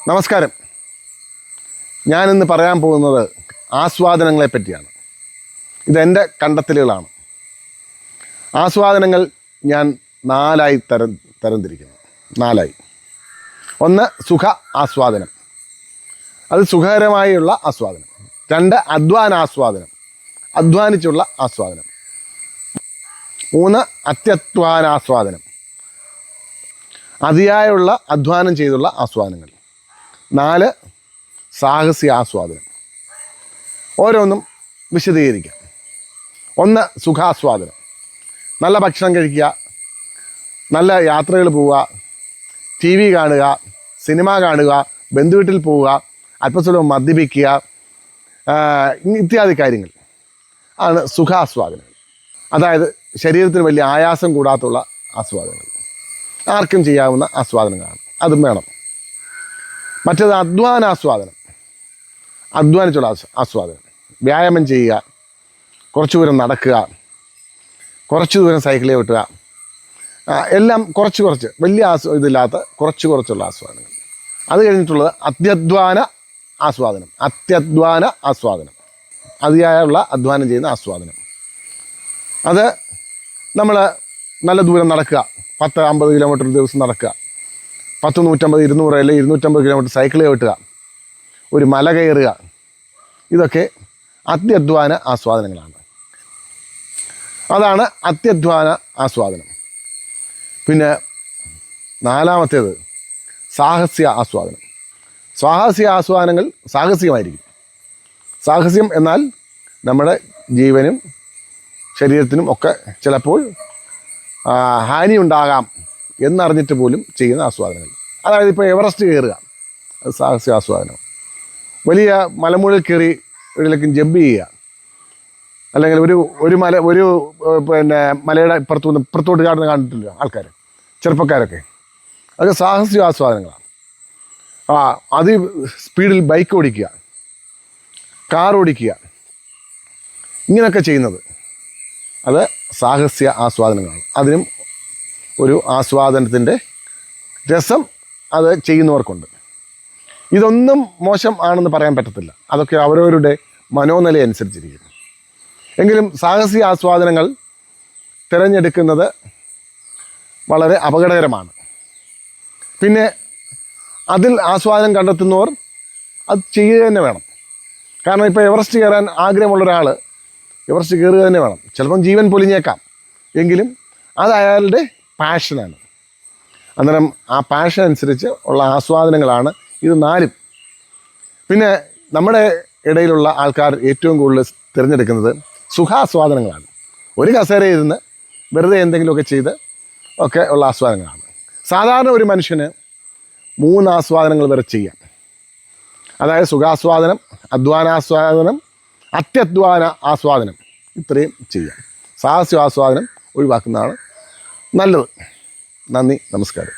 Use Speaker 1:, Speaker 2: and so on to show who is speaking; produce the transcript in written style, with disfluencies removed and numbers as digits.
Speaker 1: നമസ്കാരം. ഞാനിന്ന് പറയാൻ പോകുന്നത് ആസ്വാദനങ്ങളെ പറ്റിയാണ്. ഇതെൻ്റെ കണ്ടെത്തലുകളാണ്. ആസ്വാദനങ്ങൾ ഞാൻ നാലായി തരംതിരിക്കുന്നു. ഒന്ന് സുഖ ആസ്വാദനം, അത് സുഖകരമായുള്ള ആസ്വാദനം. രണ്ട് അധ്വാനാസ്വാദനം, അധ്വാനിച്ചുള്ള ആസ്വാദനം. മൂന്ന് അത്യധ്വാനാസ്വാദനം, അതിയായുള്ള അധ്വാനം ചെയ്തുള്ള ആസ്വാദനങ്ങൾ. നാല് സാഹസിക ആസ്വാദനം. ഓരോന്നും വിശദീകരിക്കാം. ഒന്ന് സുഖാസ്വാദനം, നല്ല ഭക്ഷണം കഴിക്കുക, നല്ല യാത്രകൾ പോവുക, TV കാണുക, സിനിമ കാണുക, ബന്ധുവീട്ടിൽ പോവുക, അല്പസ്വല്പം മദ്യപിക്കുക, ഇത്യാദി കാര്യങ്ങൾ ആണ് സുഖാസ്വാദനങ്ങൾ. അതായത് ശരീരത്തിന് വലിയ ആയാസം കൂടാത്തുള്ള ആസ്വാദനങ്ങൾ, ആർക്കും ചെയ്യാവുന്ന ആസ്വാദനങ്ങളാണ്. അതും വേണം. മറ്റേത് അധ്വാനാസ്വാദനം, അധ്വാനിച്ചുള്ള ആസ്വാദനം. വ്യായാമം ചെയ്യുക, കുറച്ച് ദൂരം നടക്കുക, കുറച്ച് ദൂരം സൈക്കിളിൽ ഓട്ടുക, എല്ലാം കുറച്ച് വലിയ ഇതില്ലാത്ത കുറച്ചുള്ള ആസ്വാദനങ്ങൾ. അത് കഴിഞ്ഞിട്ടുള്ളത് അത്യധ്വാന ആസ്വാദനം, അതിയായുള്ള അധ്വാനം ചെയ്യുന്ന ആസ്വാദനം. അത് നമ്മൾ നല്ല ദൂരം നടക്കുക, 10-50 കിലോമീറ്റർ ഒരു ദിവസം നടക്കുക, 100, 150, 200 അല്ലെങ്കിൽ 250 കിലോമീറ്റർ സൈക്കിളിൽ ഓട്ടുക, ഒരു മല കയറുക, ഇതൊക്കെ അത്യധ്വാന ആസ്വാദനങ്ങളാണ്. അതാണ് അത്യധ്വാന ആസ്വാദനം. പിന്നെ നാലാമത്തേത് സാഹസിക ആസ്വാദനം. സാഹസിക ആസ്വാദനങ്ങൾ സാഹസികമായിരിക്കും. സാഹസ്യം എന്നാൽ നമ്മുടെ ജീവനും ശരീരത്തിനും ഒക്കെ ചിലപ്പോൾ ഹാനി ഉണ്ടാകാം എന്നറിഞ്ഞിട്ട് പോലും ചെയ്യുന്ന ആസ്വാദനങ്ങൾ. അതായത് ഇപ്പോൾ എവറസ്റ്റ് കയറുക, അത് സാഹസിക ആസ്വാദനം. വലിയ മലമുകളിൽ കയറി ഇതിലേക്ക് ജമ്പ് ചെയ്യുക, അല്ലെങ്കിൽ ഒരു മലയുടെ ഇപ്പുറത്തോട്ട് കാണുന്ന കണ്ടിട്ടില്ല ആൾക്കാർ, ചെറുപ്പക്കാരൊക്കെ. അതൊക്കെ സാഹസിക ആസ്വാദനങ്ങളാണ്. സ്പീഡിൽ ബൈക്ക് ഓടിക്കുക, കാർ ഓടിക്കുക, ഇങ്ങനെയൊക്കെ ചെയ്യുന്നത് അത് സാഹസിക ആസ്വാദനങ്ങളാണ്. അതിനും ഒരു ആസ്വാദനത്തിൻ്റെ രസം അത് ചെയ്യുന്നവർക്കുണ്ട്. ഇതൊന്നും മോശം ആണെന്ന് പറയാൻ പറ്റത്തില്ല. അതൊക്കെ അവരവരുടെ മനോനില അനുസരിച്ചിരിക്കും. എങ്കിലും സാഹസിക ആസ്വാദനങ്ങൾ തിരഞ്ഞെടുക്കുന്നത് വളരെ അപകടകരമാണ്. പിന്നെ അതിൽ ആസ്വാദനം കണ്ടെത്തുന്നവർ അത് ചെയ്യുക തന്നെ വേണം. കാരണം ഇപ്പോൾ എവറസ്റ്റ് കയറാൻ ആഗ്രഹമുള്ള ഒരാൾ എവറസ്റ്റ് കയറുക തന്നെ വേണം. ചിലപ്പം ജീവൻ പൊലിഞ്ഞേക്കാം, എങ്കിലും അത് അയാളുടെ പാഷനാണ്. അന്നേരം ആ പാഷൻ അനുസരിച്ച് ഉള്ള ആസ്വാദനങ്ങളാണ് ഇത് നാലും. പിന്നെ നമ്മുടെ ഇടയിലുള്ള ആൾക്കാർ ഏറ്റവും കൂടുതൽ തിരഞ്ഞെടുക്കുന്നത് സുഖാസ്വാദനങ്ങളാണ്. ഒരു കസേരയിൽ ഇരുന്ന് വെറുതെ എന്തെങ്കിലുമൊക്കെ ചെയ്ത് ഒക്കെ ഉള്ള ആസ്വാദനങ്ങളാണ്. സാധാരണ ഒരു മനുഷ്യന് 3 ആസ്വാദനങ്ങൾ വരെ ചെയ്യാം. അതായത് സുഖാസ്വാദനം, അധ്വാനാസ്വാദനം, അത്യധ്വാന ആസ്വാദനം, ഇത്രയും ചെയ്യാം. സാഹസിക ആസ്വാദനം ഒഴിവാക്കുന്നതാണ് നല്ലത്. നന്ദി, നമസ്കാരം.